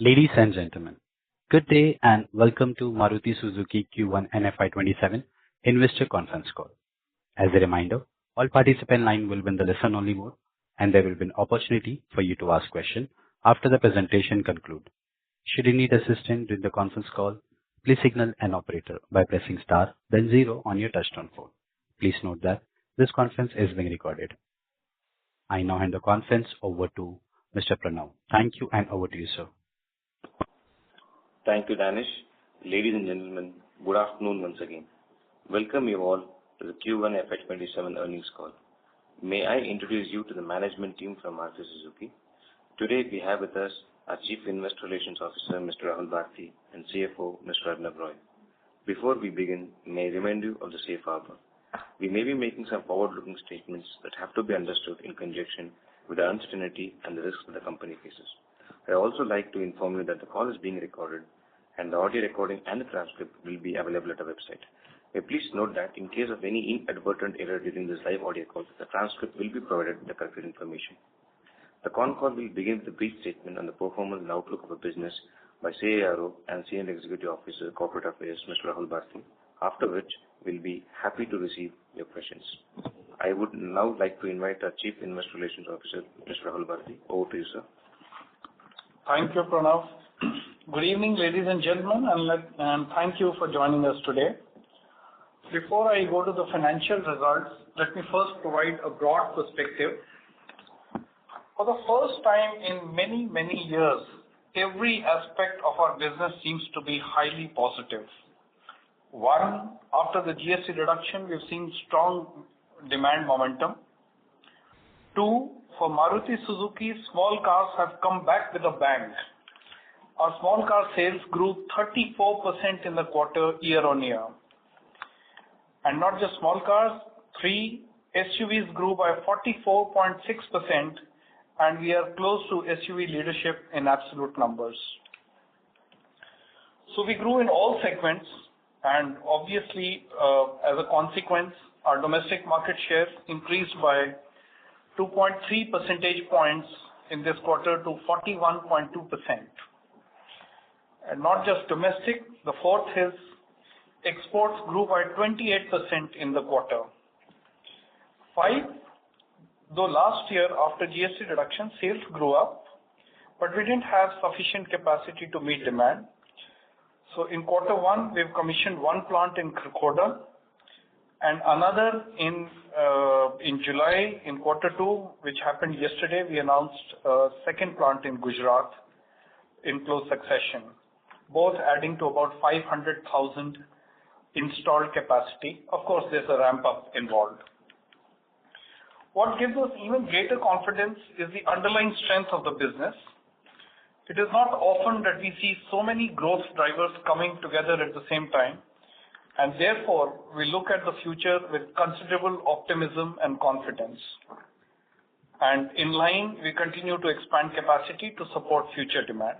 Ladies and gentlemen, good day and welcome to Maruti Suzuki Q1 and FY27 Investor Conference Call. As a reminder, all participant line will be in the listen-only mode, and there will be an opportunity for you to ask questions after the presentation concludes. Should you need assistance during the conference call, please signal an operator by pressing star, then zero on your touchtone phone. Please note that this conference is being recorded. I now hand the conference over to Mr. Pranav. Thank you, and over to you, sir. Thank you, Danish. Ladies and gentlemen, good afternoon once again. Welcome you all to the Q1FY27 earnings call. May I introduce you to the management team from Maruti Suzuki. Today we have with us our Chief Investor Relations Officer, Mr. Rahul Bharti, and CFO, Mr. Arnab Roy. Before we begin, may I remind you of the safe harbor. We may be making some forward-looking statements that have to be understood in conjunction with the uncertainty and the risks that the company faces. I also like to inform you that the call is being recorded and the audio recording and the transcript will be available at our website. Please note that in case of any inadvertent error during this live audio call, the transcript will be provided with the correct information. The con call will begin with a brief statement on the performance and outlook of a business by CARO and Senior Executive Officer, Corporate Affairs, Mr. Rahul Bharti, after which we'll be happy to receive your questions. I would now like to invite our Chief Investor Relations Officer, Mr. Rahul Bharti. Over to you, sir. Thank you, Pranav. Good evening, ladies and gentlemen, and thank you for joining us today. Before I go to the financial results, let me first provide a broad perspective. For the first time in many years, every aspect of our business seems to be highly positive. One, after the GST reduction, we've seen strong demand momentum. Two, for Maruti Suzuki, small cars have come back with a bang. Our small car sales grew 34% in the quarter year on year. And not just small cars, 3 SUVs grew by 44.6%, and we are close to SUV leadership in absolute numbers. So we grew in all segments, and obviously, as a consequence, our domestic market share increased by 2.3 percentage points in this quarter to 41.2%. And not just domestic, the fourth is exports grew by 28% in the quarter. 5, though last year after GST reduction, sales grew up, but we didn't have sufficient capacity to meet demand. So in quarter 1, we've commissioned 1 plant in Kharkhoda, and another in July, in quarter 2, which happened yesterday, we announced a second plant in Gujarat in close succession, both adding to about 500,000 installed capacity. Of course, there's a ramp up involved. What gives us even greater confidence is the underlying strength of the business. It is not often that we see so many growth drivers coming together at the same time, and therefore we look at the future with considerable optimism and confidence. And in line, we continue to expand capacity to support future demand.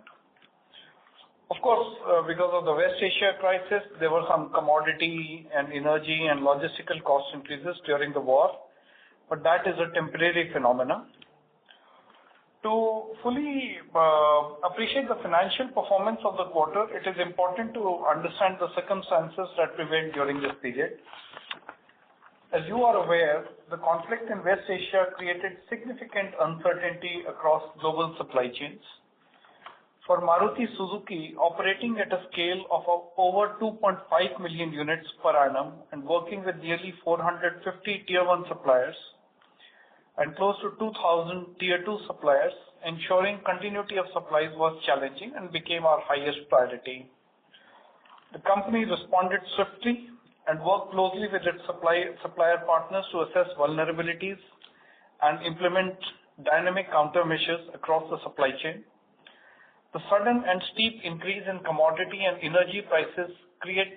Of course, because of the West Asia crisis, there were some commodity and energy and logistical cost increases during the war, but that is a temporary phenomenon. To fully appreciate the financial performance of the quarter, it is important to understand the circumstances that prevailed during this period. As you are aware, the conflict in West Asia created significant uncertainty across global supply chains. For Maruti Suzuki, operating at a scale of over 2.5 million units per annum and working with nearly 450 Tier 1 suppliers and close to 2,000 Tier 2 suppliers, ensuring continuity of supplies was challenging and became our highest priority. The company responded swiftly and worked closely with its supplier partners to assess vulnerabilities and implement dynamic countermeasures across the supply chain. The sudden and steep increase in commodity and energy prices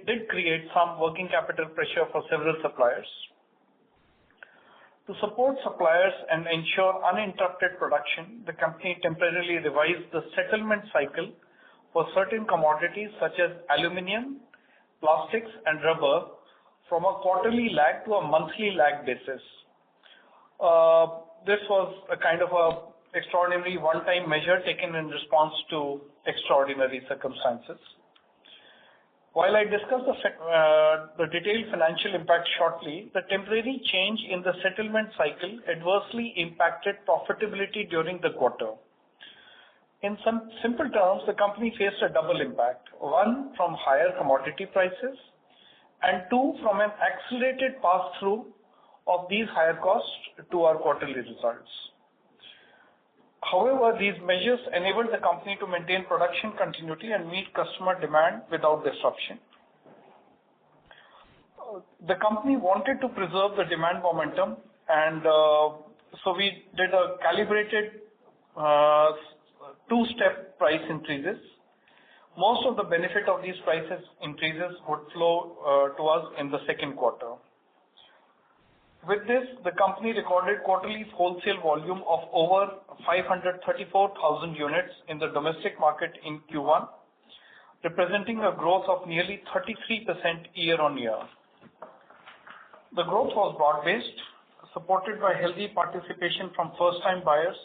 did create some working capital pressure for several suppliers. To support suppliers and ensure uninterrupted production, the company temporarily revised the settlement cycle for certain commodities such as aluminium, plastics, and rubber from a quarterly lag to a monthly lag basis. This was a kind of a extraordinary one-time measure taken in response to extraordinary circumstances. While I discuss the detailed financial impact shortly, the temporary change in the settlement cycle adversely impacted profitability during the quarter. In some simple terms, the company faced a double impact. One, from higher commodity prices, and two, from an accelerated pass-through of these higher costs to our quarterly results. However, these measures enabled the company to maintain production continuity and meet customer demand without disruption. The company wanted to preserve the demand momentum, and so we did a calibrated two-step price increases. Most of the benefit of these prices increases would flow to us in the second quarter. With this, the company recorded quarterly wholesale volume of over 534,000 units in the domestic market in Q1, representing a growth of nearly 33% year-on-year. The growth was broad-based, supported by healthy participation from first-time buyers.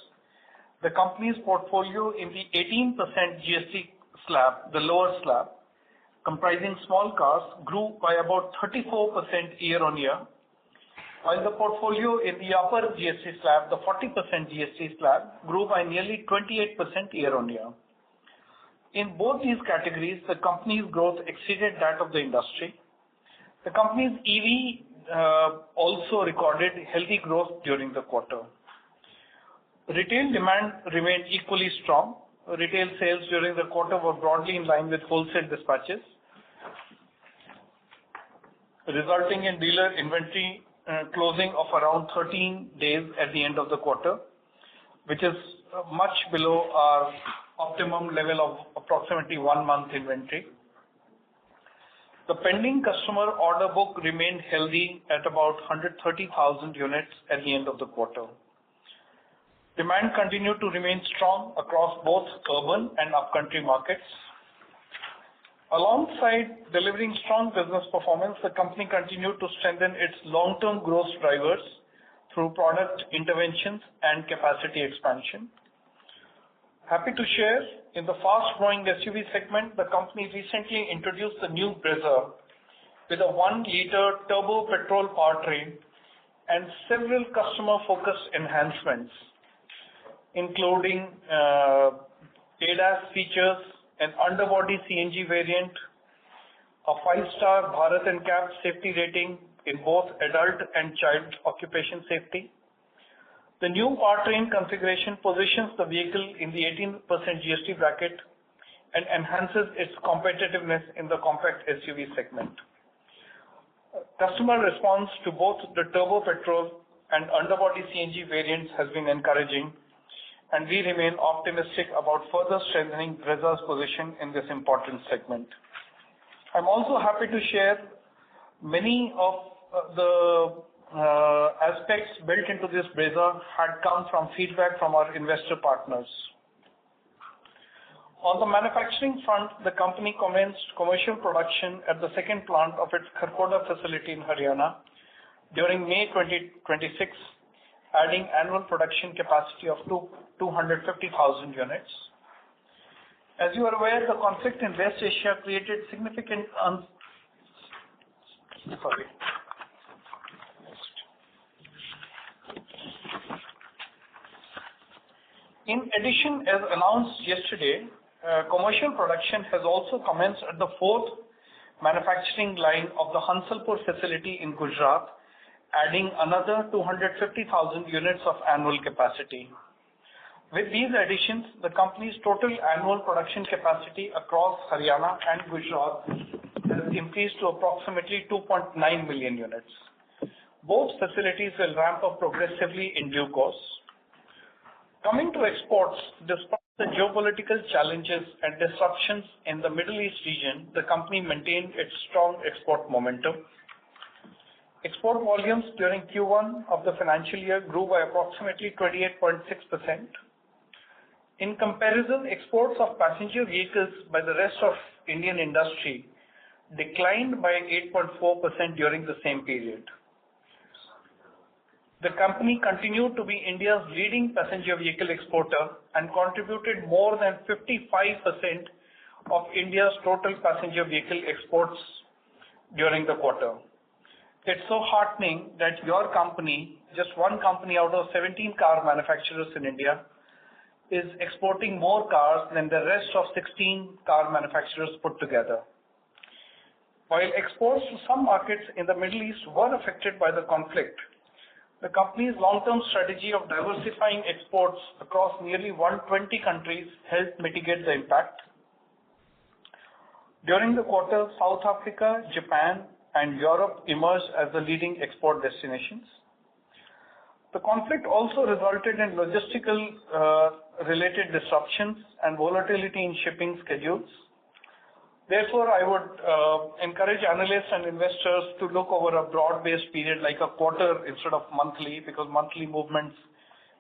The company's portfolio in the 18% GST slab, the lower slab, comprising small cars, grew by about 34% year-on-year, while the portfolio in the upper GST slab, the 40% GST slab, grew by nearly 28% year-on-year. In both these categories, the company's growth exceeded that of the industry. The company's EV also recorded healthy growth during the quarter. Retail demand remained equally strong. Retail sales during the quarter were broadly in line with wholesale dispatches, resulting in dealer inventory closing of around 13 days at the end of the quarter, which is much below our optimum level of approximately 1 month inventory. The pending customer order book remained healthy at about 130,000 units at the end of the quarter. Demand continued to remain strong across both urban and upcountry markets. Alongside delivering strong business performance, the company continued to strengthen its long-term growth drivers through product interventions and capacity expansion. Happy to share, in the fast-growing SUV segment, the company recently introduced the new Brezza with a 1-liter turbo petrol powertrain and several customer-focused enhancements, including ADAS features, an underbody CNG variant, a 5-star Bharat NCAP safety rating in both adult and child occupation safety. The new powertrain configuration positions the vehicle in the 18% GST bracket and enhances its competitiveness in the compact SUV segment. Customer response to both the turbo petrol and underbody CNG variants has been encouraging, and we remain optimistic about further strengthening Brezza's position in this important segment. I'm also happy to share many of the aspects built into this Brezza had come from feedback from our investor partners. On the manufacturing front, the company commenced commercial production at the second plant of its Kharkhoda facility in Haryana during May 2026, adding annual production capacity of 250,000 units. As you are aware, the conflict in West Asia created significant In addition, as announced yesterday, commercial production has also commenced at the 4th manufacturing line of the Hansalpur facility in Gujarat, adding another 250,000 units of annual capacity. With these additions, the company's total annual production capacity across Haryana and Gujarat has increased to approximately 2.9 million units. Both facilities will ramp up progressively in due course. Coming to exports, despite the geopolitical challenges and disruptions in the Middle East region, the company maintained its strong export momentum. Export volumes during Q1 of the financial year grew by approximately 28.6%. In comparison, exports of passenger vehicles by the rest of Indian industry declined by 8.4% during the same period. The company continued to be India's leading passenger vehicle exporter and contributed more than 55% of India's total passenger vehicle exports during the quarter. It's so heartening that your company, just one company out of 17 car manufacturers in India, is exporting more cars than the rest of 16 car manufacturers put together. While exports to some markets in the Middle East were affected by the conflict, the company's long-term strategy of diversifying exports across nearly 120 countries helped mitigate the impact. During the quarter, South Africa, Japan, and Europe emerged as the leading export destinations. The conflict also resulted in logistical related disruptions and volatility in shipping schedules. Therefore, I would encourage analysts and investors to look over a broad-based period like a quarter instead of monthly, because monthly movements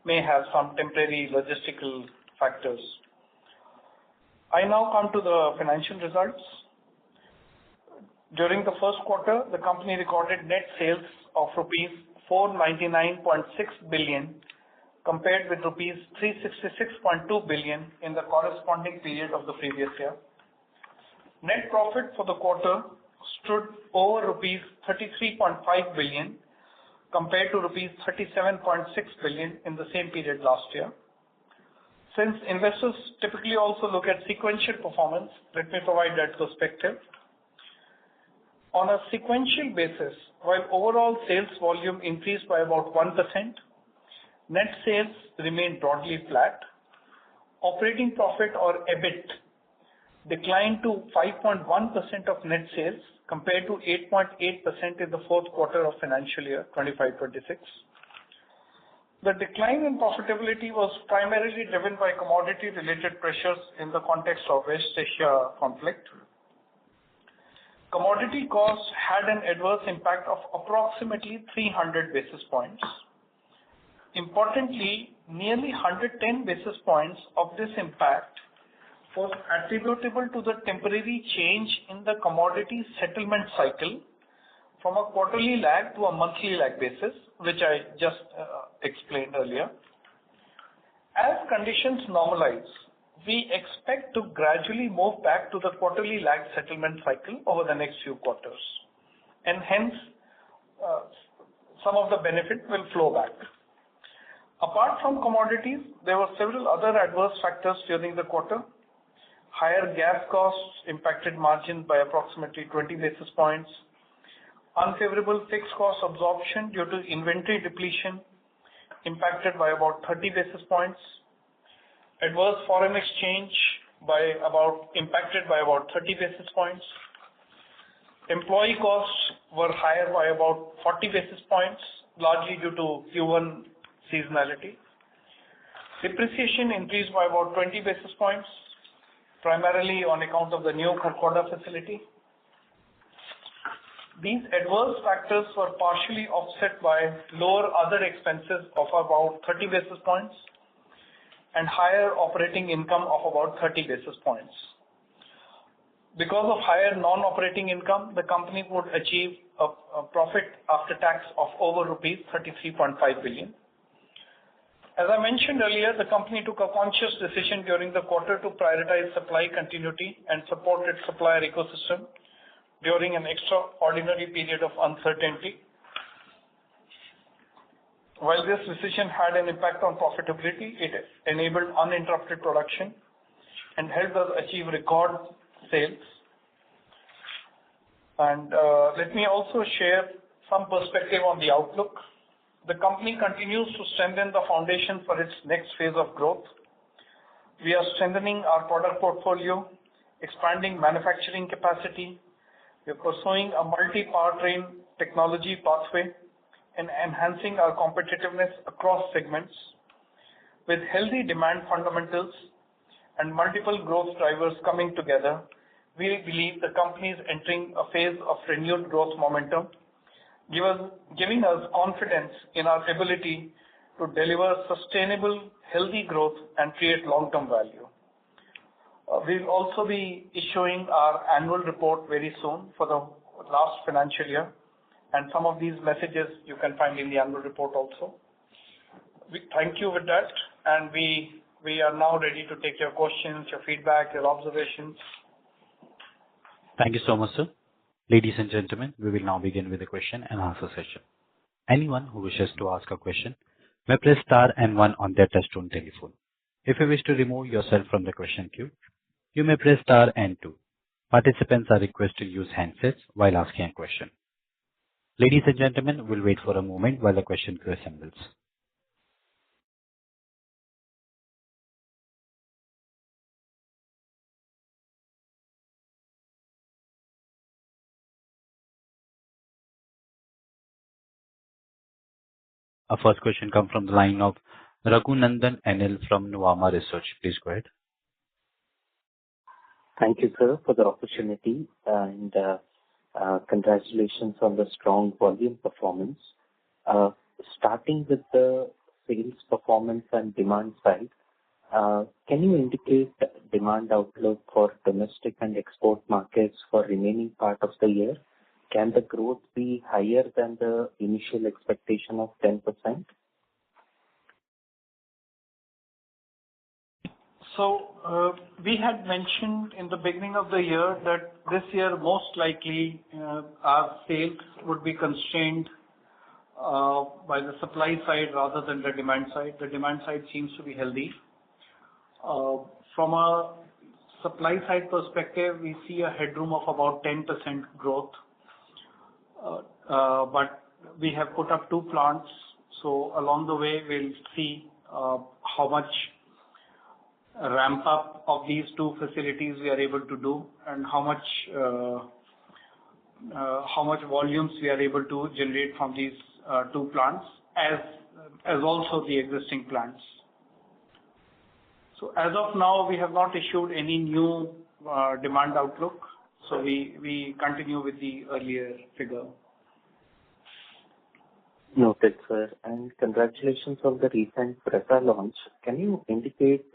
may have some temporary logistical factors. I now come to the financial results. During the first quarter, the company recorded net sales of rupees 499.6 billion compared with rupees 366.2 billion in the corresponding period of the previous year. Net profit for the quarter stood over rupees 33.5 billion compared to rupees 37.6 billion in the same period last year. Since investors typically also look at sequential performance, let me provide that perspective. On a sequential basis, while overall sales volume increased by about 1%, net sales remained broadly flat. Operating profit or EBIT declined to 5.1% of net sales compared to 8.8% in the fourth quarter of financial year 25-26. The decline in profitability was primarily driven by commodity-related pressures in the context of West Asia conflict. Commodity costs had an adverse impact of approximately 300 basis points. Importantly, nearly 110 basis points of this impact was attributable to the temporary change in the commodity settlement cycle from a quarterly lag to a monthly lag basis, which I just explained earlier. As conditions normalize, we expect to gradually move back to the quarterly lag settlement cycle over the next few quarters, and hence some of the benefit will flow back. Apart from commodities, there were several other adverse factors during the quarter. Higher gas costs impacted margin by approximately 20 basis points. Unfavorable fixed cost absorption due to inventory depletion impacted by about 30 basis points. Adverse foreign exchange impacted by about 30 basis points. Employee costs were higher by about 40 basis points, largely due to Q1 seasonality. Depreciation increased by about 20 basis points, primarily on account of the new Kharkhoda facility. These adverse factors were partially offset by lower other expenses of about 30 basis points and higher operating income of about 30 basis points. Because of higher non-operating income, the company would achieve a profit after tax of over rupees 33.5 billion. As I mentioned earlier, the company took a conscious decision during the quarter to prioritize supply continuity and support its supplier ecosystem during an extraordinary period of uncertainty. While this decision had an impact on profitability, it enabled uninterrupted production and helped us achieve record sales. And let me also share some perspective on the outlook. The company continues to strengthen the foundation for its next phase of growth. We are strengthening our product portfolio, expanding manufacturing capacity. We are pursuing a multi-powertrain technology pathway and enhancing our competitiveness across segments. With healthy demand fundamentals and multiple growth drivers coming together, we believe the company is entering a phase of renewed growth momentum, giving us confidence in our ability to deliver sustainable, healthy growth and create long-term value. We'll also be issuing our annual report very soon for the last financial year, and some of these messages you can find in the annual report also. We thank you with that, and we are now ready to take your questions, your feedback, your observations. Thank you so much, sir. Ladies and gentlemen, we will now begin with the question and answer session. Anyone who wishes to ask a question may press star and one on their touchtone telephone. If you wish to remove yourself from the question queue, you may press star and two. Participants are requested to use handsets while asking a question. Ladies and gentlemen, we'll wait for a moment while the question queue assembles. Our first question comes from the line of Raghunandan NL from Nuvama Research. Please go ahead. Thank you, sir, for the opportunity, and congratulations on the strong volume performance. Starting with the sales performance and demand side, can you indicate demand outlook for domestic and export markets for remaining part of the year? Can the growth be higher than the initial expectation of 10%? So we had mentioned in the beginning of the year that this year most likely our sales would be constrained by the supply side rather than the demand side. The demand side seems to be healthy. From a supply side perspective, we see a headroom of about 10% growth. But we have put up 2 plants, so along the way we'll see how much ramp up of these 2 facilities we are able to do, and how much volumes we are able to generate from these 2 plants, as also the existing plants. So as of now, we have not issued any new demand outlook, so we continue with the earlier figure. Noted, sir, and congratulations on the recent Brezza launch. Can you indicate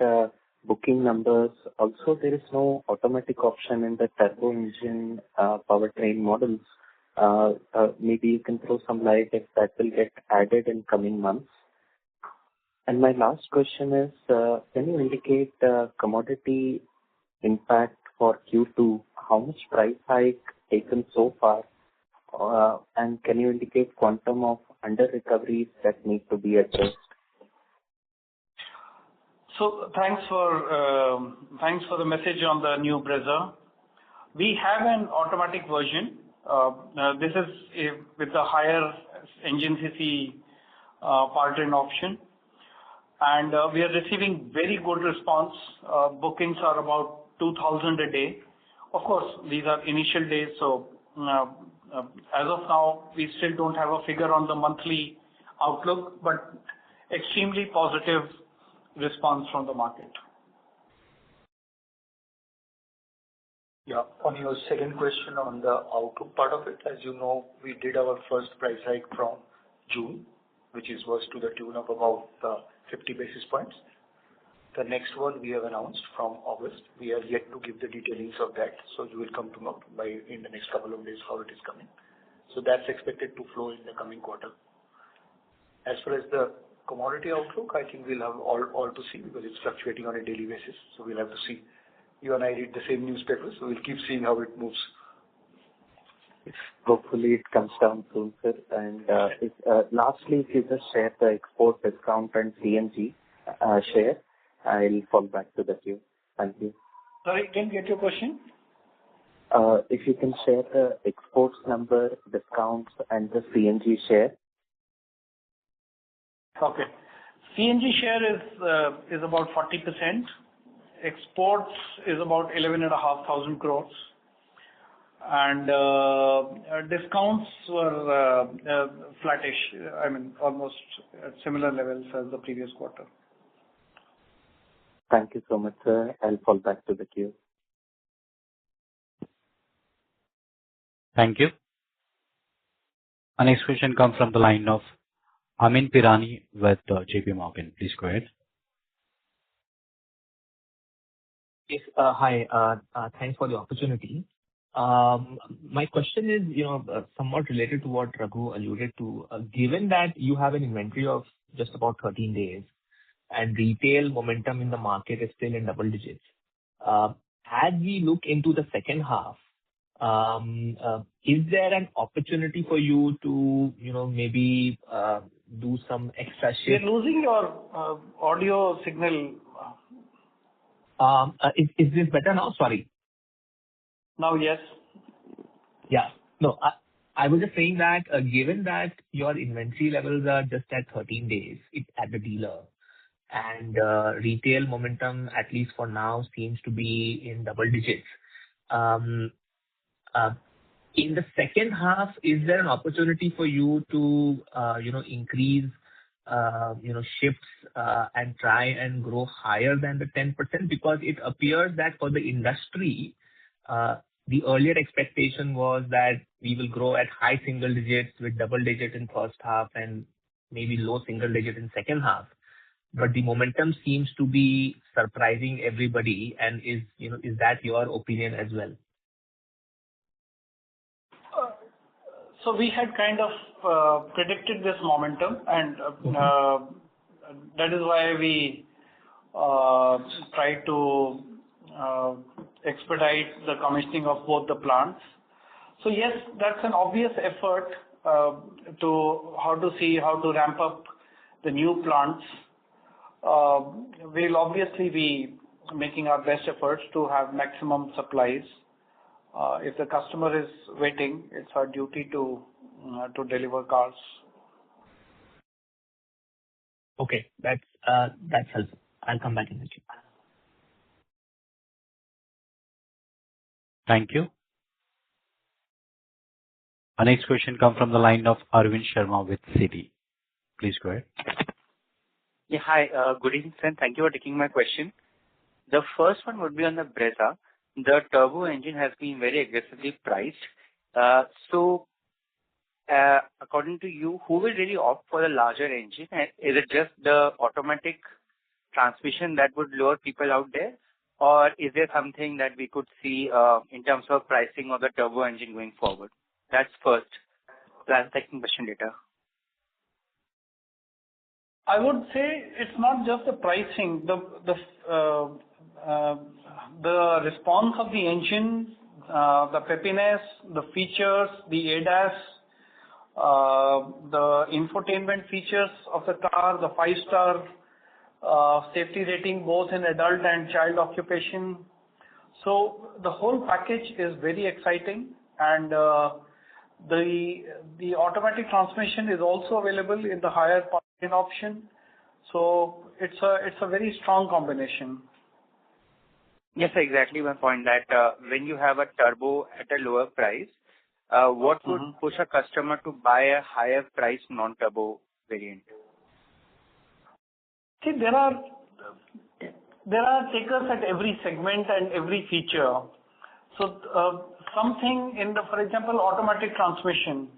booking numbers? Also, there is no automatic option in the turbo engine powertrain models. Maybe you can throw some light if that will get added in coming months. And my last question is, can you indicate commodity impact for Q2? How much price hike taken so far? And can you indicate quantum of under recoveries that need to be addressed? So thanks for the message on the new Brezza. We have an automatic version. This is with the higher engine CC powertrain option, and we are receiving very good response. Bookings are about 2,000 a day. Of course, these are initial days, so as of now, we still don't have a figure on the monthly outlook, but extremely positive response from the market. Yeah, on your second question on the outlook part of it, as you know, we did our first price hike from June, which was to the tune of about 50 basis points. The next one we have announced from August. We are yet to give the detailings of that, so you will come to know in the next couple of days how it is coming. So that's expected to flow in the coming quarter. As far as the commodity outlook, I think we'll have all to see, because it's fluctuating on a daily basis. So we'll have to see. You and I read the same newspapers, so we'll keep seeing how it moves. Hopefully it comes down soon, sir. And lastly, if you just share the export discount and CNG share, I'll fall back to the queue. Thank you. Sorry, didn't get your question. If you can share the exports number, discounts, and the CNG share. Okay. CNG share is about 40%. Exports is about 11,500 crores. And discounts were flattish. I mean, almost at similar levels as the previous quarter. Thank you so much, sir. I'll fall back to the queue. Thank you. Our next question comes from the line of Amin Pirani with JP Morgan. Please go ahead. Yes, hi. Thanks for the opportunity. My question is, somewhat related to what Raghu alluded to. Given that you have an inventory of just about 13 days and retail momentum in the market is still in double digits, as we look into the second half, is there an opportunity for you to, maybe do some extra We're shift? losing your audio signal. Is this better now? Sorry. Now, yes. Yeah. No, I was just saying that, given that your inventory levels are just at 13 days at the dealer, and retail momentum, at least for now, seems to be in double digits. In the second half, is there an opportunity for you to, increase, shifts, and try and grow higher than the 10%? Because it appears that for the industry, the earlier expectation was that we will grow at high single digits with double digit in first half and maybe low single digit in second half. But the momentum seems to be surprising everybody. And is that your opinion as well? So we had kind of predicted this momentum, and that is why we tried to expedite the commissioning of both the plants. So yes, that's an obvious effort to how to ramp up the new plants. We'll obviously be making our best efforts to have maximum supplies. If the customer is waiting, it's our duty to deliver cars. Okay, that's helpful. I'll come back in the queue. Thank you. Our next question comes from the line of Arvind Sharma with Citi. Please go ahead. Yeah, hi. Good evening, sir. Thank you for taking my question. The first one would be on the Brezza. The turbo engine has been very aggressively priced. According to you, who will really opt for the larger engine? And is it just the automatic transmission that would lure people out there? Or is there something that we could see in terms of pricing of the turbo engine going forward? That's first. I'll take the question later. I would say it's not just the pricing. The response of the engine, the peppiness, the features, the ADAS, the infotainment features of the car, the 5-star safety rating both in adult and child occupation. So the whole package is very exciting, and the automatic transmission is also available in the higher power option. So it's a very strong combination. Yes, exactly my point that when you have a turbo at a lower price, what would push a customer to buy a higher price non-turbo variant? See, there are takers at every segment and every feature. So something in for example, automatic transmission.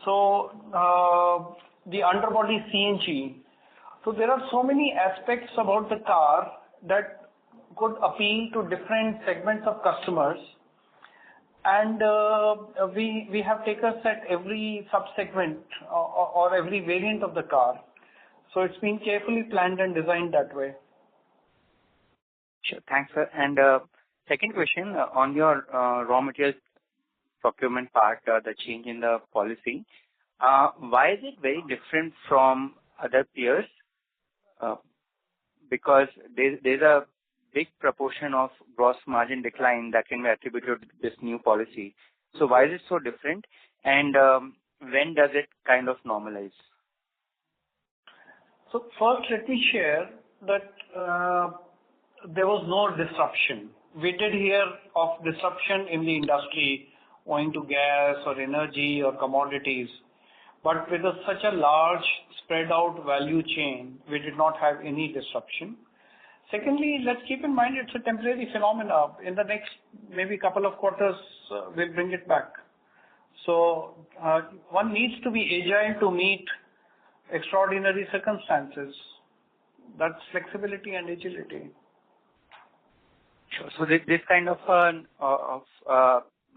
So the underbody CNG. So there are so many aspects about the car that could appeal to different segments of customers, and we have takers at every sub-segment or every variant of the car. So it's been carefully planned and designed that way. Sure, thanks, sir. And second question on your raw materials procurement part, the change in the policy. Why is it very different from other peers? Because there's a big proportion of gross margin decline that can be attributed to this new policy. So why is it so different? And when does it kind of normalize? So first, let me share that there was no disruption. We did hear of disruption in the industry owing to gas or energy or commodities. But with such a large spread out value chain, we did not have any disruption. Secondly, let's keep in mind it's a temporary phenomena. In the next maybe couple of quarters, we'll bring it back. So one needs to be agile to meet extraordinary circumstances. That's flexibility and agility. Sure. So this kind of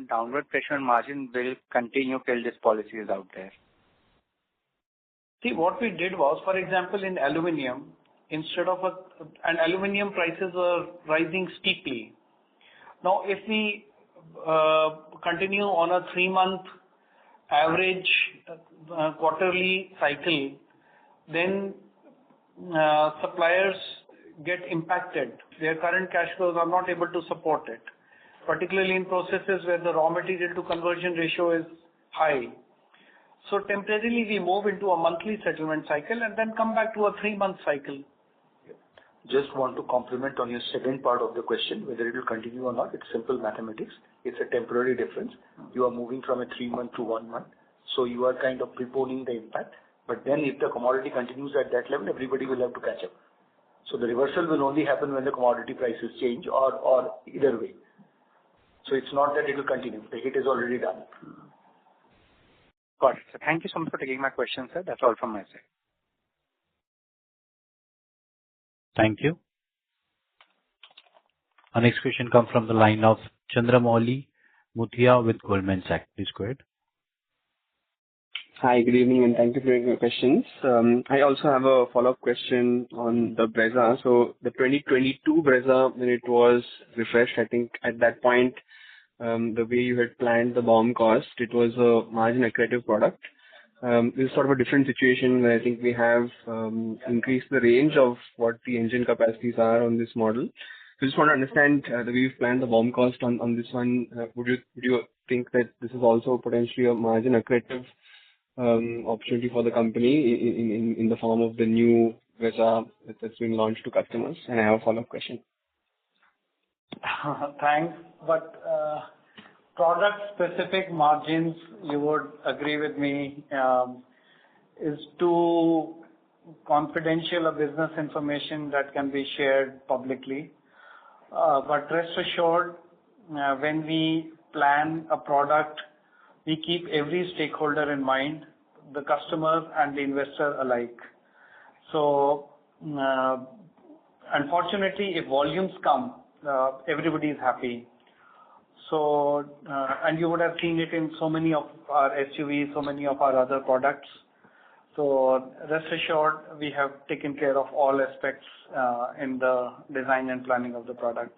downward pressure on margin will continue till this policy is out there. See, what we did was, for example, in aluminum, instead of and aluminum prices were rising steeply. Now, if we continue on a 3-month average quarterly cycle, then suppliers get impacted. Their current cash flows are not able to support it, particularly in processes where the raw material to conversion ratio is high. So temporarily we move into a monthly settlement cycle and then come back to a 3-month cycle. Just want to comment on your second part of the question, whether it will continue or not. It's simple mathematics. It's a temporary difference. You are moving from a 3-month to 1 month. So you are kind of preponing the impact. But then if the commodity continues at that level, everybody will have to catch up. So the reversal will only happen when the commodity prices change or either way. So it's not that it will continue. The hit is already done. Got it. So thank you so much for taking my question, sir. That's all from my side. Thank you. Our next question comes from the line of Chandramouli Muthiah with Goldman Sachs. Please go ahead. Hi, good evening, and thank you for your questions. I also have a follow-up question on the Brezza. So the 2022 Brezza, when it was refreshed, I think at that point, the way you had planned the BOM cost, it was a margin accretive product. This is sort of a different situation where I think we have increased the range of what the engine capacities are on this model. So just want to understand the way you've planned the BOM cost on this one. Would you think that this is also potentially a margin accretive opportunity for the company in the form of the new Brezza that's been launched to customers? And I have a follow-up question. Thanks. But product-specific margins, you would agree with me, is too confidential a business information that can be shared publicly. But rest assured, when we plan a product, we keep every stakeholder in mind, the customer and the investor alike. So, unfortunately, if volumes come, everybody is happy. So, and you would have seen it in so many of our SUVs, so many of our other products. So, rest assured, we have taken care of all aspects in the design and planning of the product.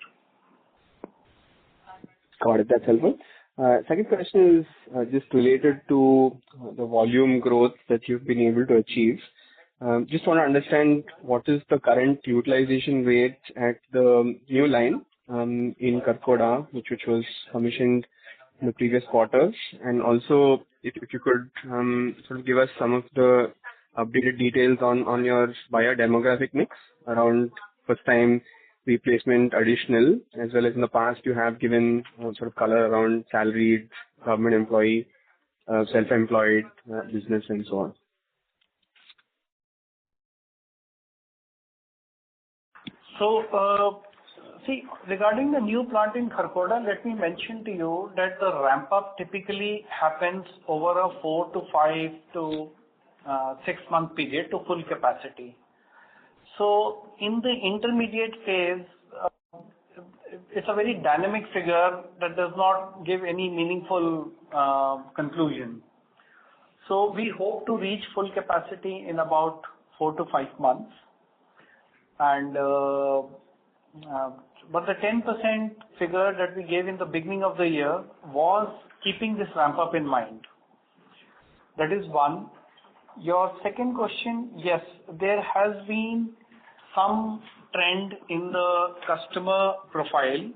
Got it. That's helpful. Second question is just related to the volume growth that you've been able to achieve. Just want to understand what is the current utilization rate at the new line in Kharkhoda, which was commissioned in the previous quarters, and also if you could sort of give us some of the updated details on your buyer demographic mix around first time replacement additional, as well as in the past you have given sort of color around salaried, government employee, self-employed, business and so on. So, see, regarding the new plant in Kharkhoda, let me mention to you that the ramp up typically happens over a 4 to 5 to 6 month period to full capacity. So, in the intermediate phase, it's a very dynamic figure that does not give any meaningful conclusion. So, we hope to reach full capacity in about 4 to 5 months. And but the 10% figure that we gave in the beginning of the year was keeping this ramp up in mind. That is one. Your second question, yes, there has been some trend in the customer profile.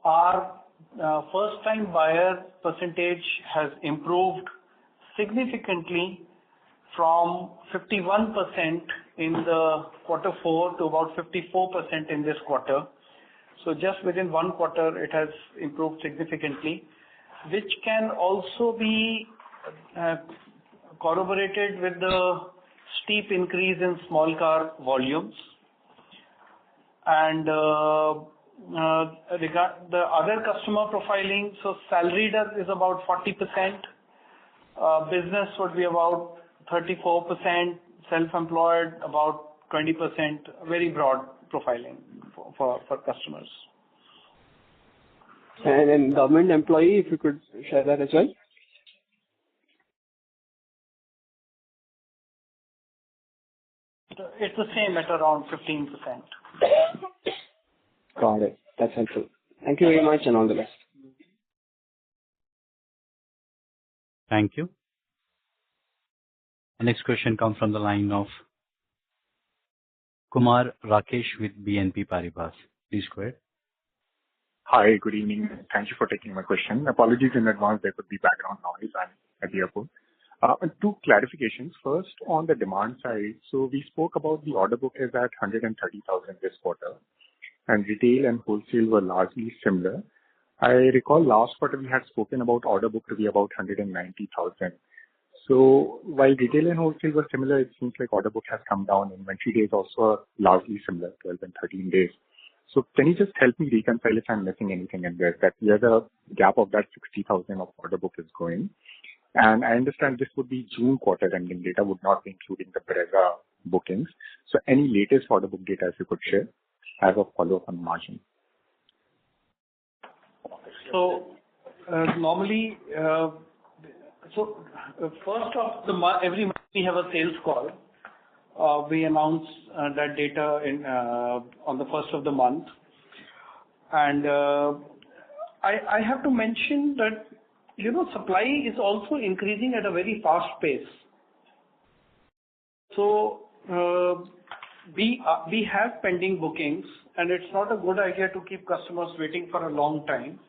Our first-time buyer percentage has improved significantly from 51% in the quarter 4 to about 54% in this quarter. So just within 1 quarter, it has improved significantly, which can also be corroborated with the steep increase in small car volumes. And the other customer profiling, so salaried is about 40%, business would be about 34%, self-employed about 20%, very broad profiling for customers. And then government employee, if you could share that as well. It's the same at around 15%. Got it. That's helpful. Thank you very much and all the best. Thank you. The next question comes from the line of Kumar Rakesh with BNP Paribas. Please go ahead. Hi, good evening. Thank you for taking my question. Apologies in advance, there could be background noise. I'm at the airport. Two clarifications. First, on the demand side, so we spoke about the order book is at 130,000 this quarter, and retail and wholesale were largely similar. I recall last quarter we had spoken about order book to be about 190,000. So while retail and wholesale were similar, it seems like order book has come down. Inventory days also are largely similar, 12 and 13 days. So can you just help me reconcile if I'm missing anything in there, that where the gap of that 60,000 of order book is going? And I understand this would be June quarter ending data, would not be including the Brezza bookings. So any latest order book data, if you could share, as a follow-up on margin. So normally, first of the month, every month we have a sales call. We announce that data on the first of the month, and I have to mention that supply is also increasing at a very fast pace. So we have pending bookings, and it's not a good idea to keep customers waiting for a long time.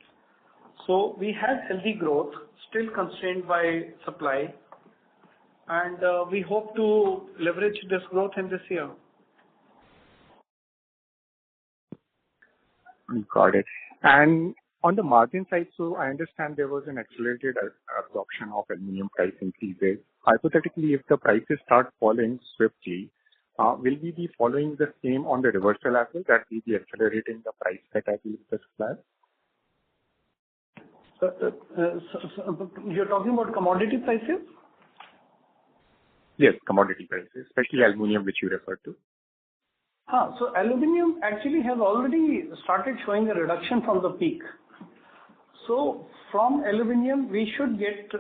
So we have healthy growth, still constrained by supply, and we hope to leverage this growth in this year. Got it. And on the margin side, so I understand there was an accelerated absorption of aluminum price increases. Hypothetically, if the prices start falling swiftly, will we be following the same on the reversal as well, that we be accelerating the price cut as well with the suppliers? You're talking about commodity prices? Yes, commodity prices, especially aluminum, which you referred to. So aluminum actually has already started showing a reduction from the peak. So from aluminum, we should get,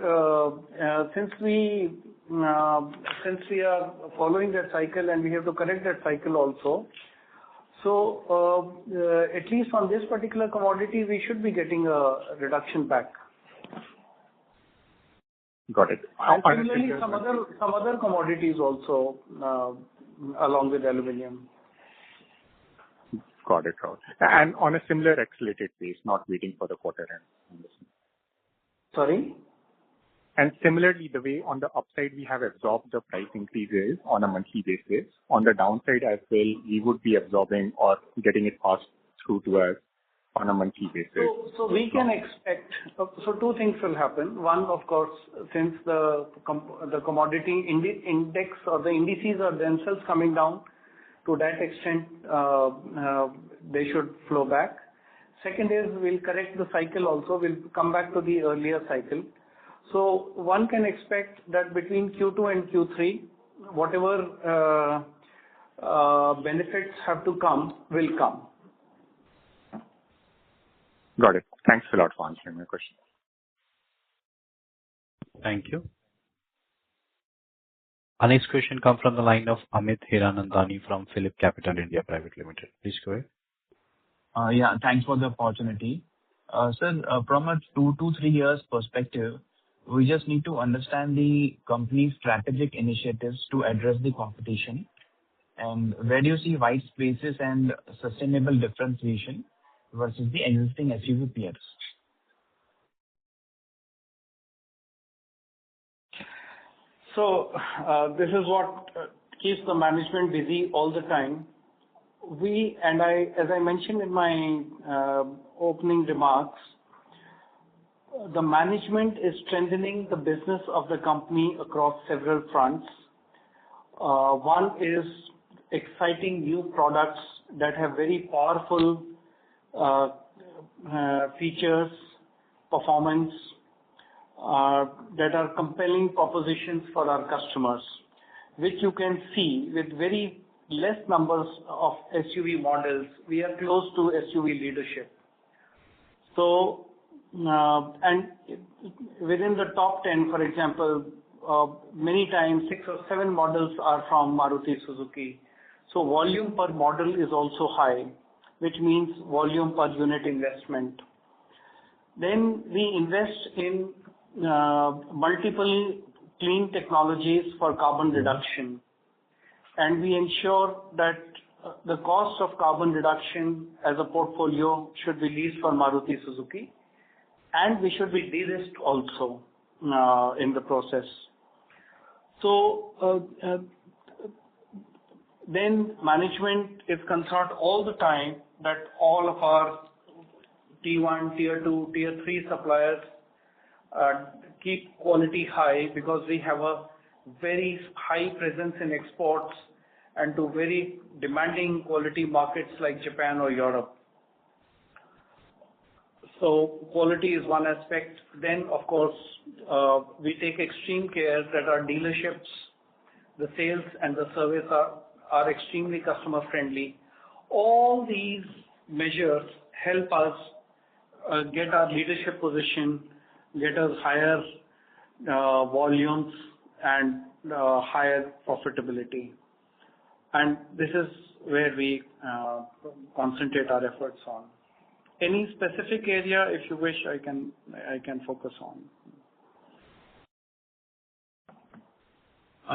since we are following that cycle and we have to correct that cycle also. So at least on this particular commodity, we should be getting a reduction back. Got it. And similarly, some other commodities also, along with aluminum. Got it. And on a similar accelerated pace, not waiting for the quarter end. Sorry? And similarly, the way on the upside we have absorbed the price increases on a monthly basis, on the downside as well, we would be absorbing or getting it passed through to us on a monthly basis. So we can expect, so two things will happen. One, of course, since the commodity index or the indices are themselves coming down, to that extent, they should flow back. Second is we'll correct the cycle also. We'll come back to the earlier cycle. So one can expect that between Q2 and Q3, whatever benefits have to come will come. Got it. Thanks a lot for answering my question. Thank you. Our next question comes from the line of Amit Hiranandani from Phillip Capital India Private Limited. Please go ahead. Yeah, thanks for the opportunity. Sir, from a 2 to 3 years perspective, we just need to understand the company's strategic initiatives to address the competition. And where do you see white spaces and sustainable differentiation versus the existing SUV peers? So this is what keeps the management busy all the time. As I mentioned in my opening remarks, the management is strengthening the business of the company across several fronts. One is exciting new products that have very powerful features, performance, that are compelling propositions for our customers, which you can see with very less numbers of SUV models. We are close to SUV leadership. So, and within the top 10, for example, many times 6 or 7 models are from Maruti Suzuki. So volume per model is also high, which means volume per unit investment. Then we invest in multiple clean technologies for carbon reduction, and we ensure that the cost of carbon reduction as a portfolio should be least for Maruti Suzuki, and we should be de-risked also in the process. So then management is concerned all the time that all of our T1, Tier 2, Tier 3 suppliers keep quality high, because we have a very high presence in exports and to very demanding quality markets like Japan or Europe. So quality is one aspect. Then, of course, we take extreme care that our dealerships, the sales and the service are extremely customer friendly. All these measures help us get our leadership position, get us higher volumes and higher profitability. And this is where we concentrate our efforts on. Any specific area, if you wish, I can focus on.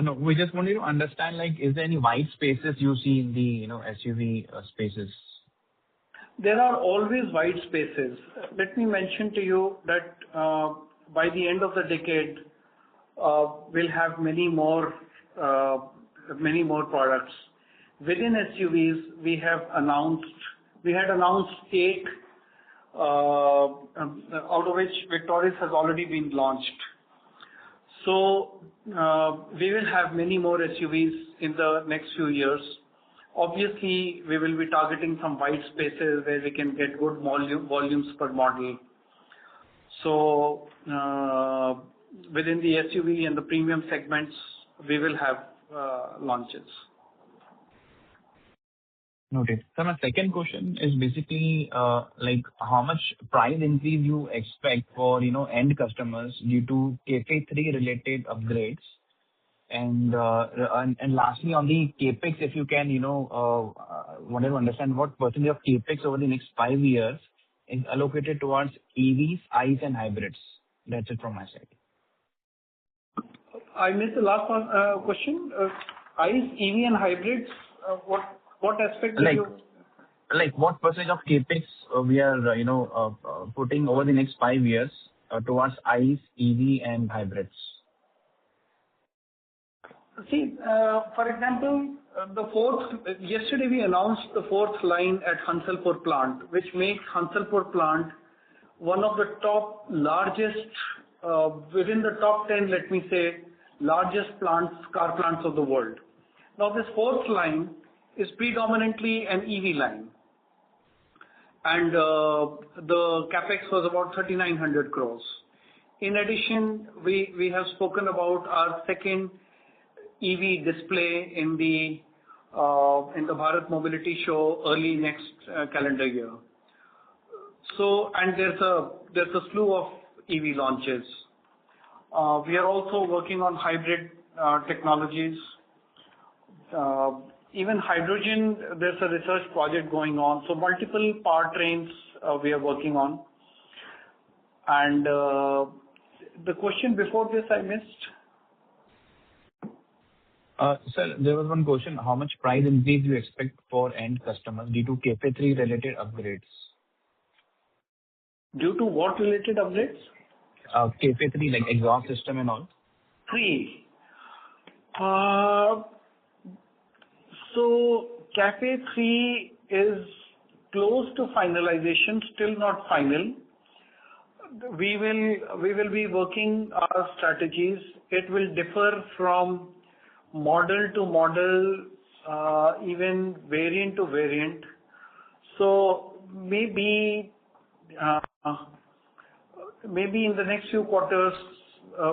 No, we just wanted to understand, like, is there any white spaces you see in the SUV spaces? There are always white spaces. Let me mention to you that by the end of the decade, we'll have many more products. Within SUVs, we had announced 8, out of which Victoris has already been launched. So we will have many more SUVs in the next few years. Obviously, we will be targeting some white spaces where we can get good volumes per model. So within the SUV and the premium segments, we will have launches. Noted. So my second question is basically like how much price increase you expect for end customers due to CAFE-3 related upgrades, and lastly on the capex, if you can wanted to understand what percentage of capex over the next 5 years is allocated towards EVs, ICE and hybrids. That's it from my side. I missed the last one, question. ICE, EV and hybrids. What aspect did you? Like what percentage of capex we are putting over the next 5 years towards ICE, EV and hybrids? See, for example, yesterday we announced the 4th line at Hansalpur plant, which makes Hansalpur plant one of the top largest, within the top 10, let me say, largest car plants of the world. Now this 4th line is predominantly an EV line, and the capex was about 3,900 crores. In addition, we have spoken about our second EV display in the Bharat Mobility Show early next calendar year. So, and there's a slew of EV launches. We are also working on hybrid technologies. Even hydrogen, there's a research project going on. So multiple powertrains we are working on. And the question before this I missed. Sir, there was one question. How much price increase you expect for end customers due to CAFE-3 related upgrades? Due to what related upgrades? CAFE-3, like exhaust system and all. 3. So CAFE-3 is close to finalization, still not final. We will be working our strategies. It will differ from model to model, even variant to variant. So maybe in the next few quarters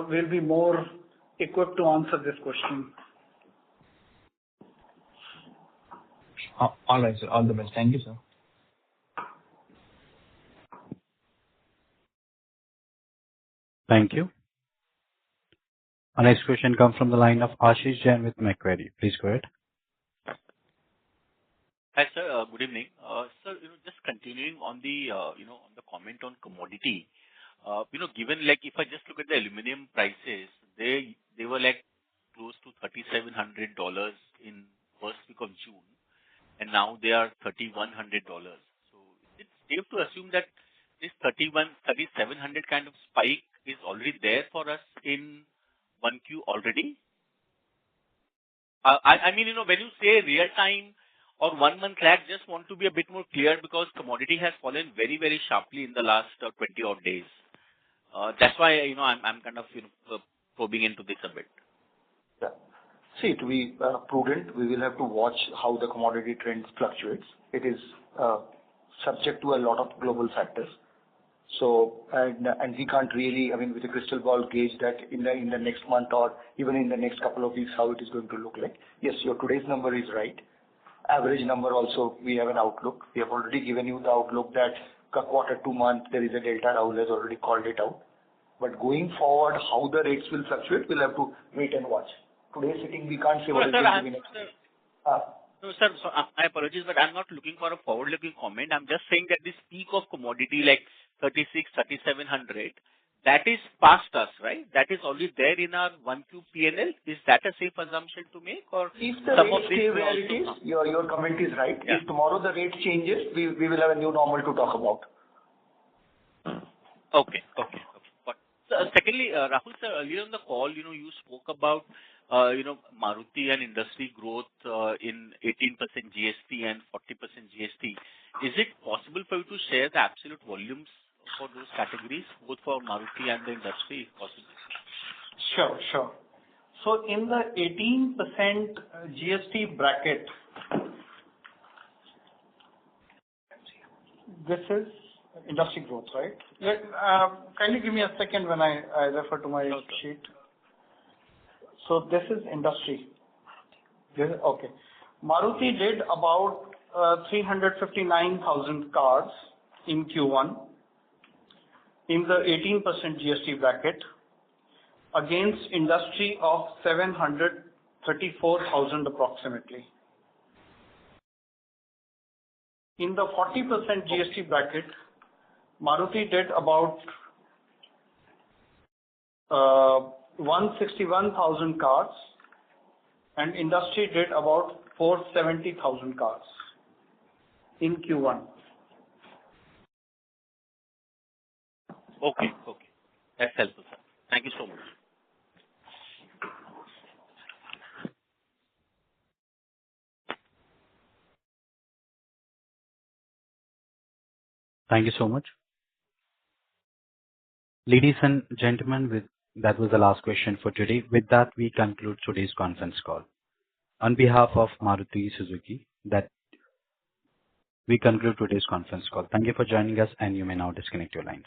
we'll be more equipped to answer this question. All right, sir. All the best. Thank you, sir. Thank you. Our next question comes from the line of Ashish Jain with Macquarie. Please go ahead. Hi, sir. Good evening. Sir, just continuing on the, on the comment on commodity. Given like if I just look at the aluminum prices, they were like close to $3,700 in first week of June, and now they are $3,100. So it's safe to assume that this 3,700 kind of spike is already there for us in 1Q already. I mean, when you say real time or 1 month lag, just want to be a bit more clear because commodity has fallen very, very sharply in the last 20 odd days. That's why, I'm kind of, probing into this a bit. Yeah. See, to be prudent, we will have to watch how the commodity trends fluctuates. It is subject to a lot of global factors. So, and we can't really, with a crystal ball gauge that in the next month or even in the next couple of weeks, how it is going to look like. Yes, your today's number is right. Average number also, we have an outlook. We have already given you the outlook that quarter 2 month, there is a delta. Rahul has already called it out. But going forward, how the rates will fluctuate, we'll have to wait and watch. Today sitting, we can't say what is going to be next. No, sir, so I apologize, but I'm not looking for a forward-looking comment. I'm just saying that this peak of commodity like 3,700, that is past us, right? That is already there in our 1Q P&L. Is that a safe assumption to make? Or if the rate stay where it is, your comment is right. Yeah. If tomorrow the rate changes, we will have a new normal to talk about. Okay. But secondly, Rahul sir, earlier on the call, you spoke about Maruti and industry growth in 18% GST and 40% GST. Is it possible for you to share the absolute volumes for those categories, both for Maruti and the industry, if possible? Sure. So in the 18% GST bracket, this is industry growth, right? Kindly give me a second when I refer to my sheet. So this is industry. Okay. Maruti did about 359,000 cars in Q1 in the 18% GST bracket against industry of 734,000 approximately. In the 40% GST bracket, Maruti did about 161,000 cars and industry did about 470,000 cars in Q1. Okay. That's helpful, sir. Thank you so much. Thank you so much. Ladies and gentlemen, that was the last question for today. With that, we conclude today's conference call. On behalf of Maruti Suzuki, we conclude today's conference call. Thank you for joining us, and you may now disconnect your lines.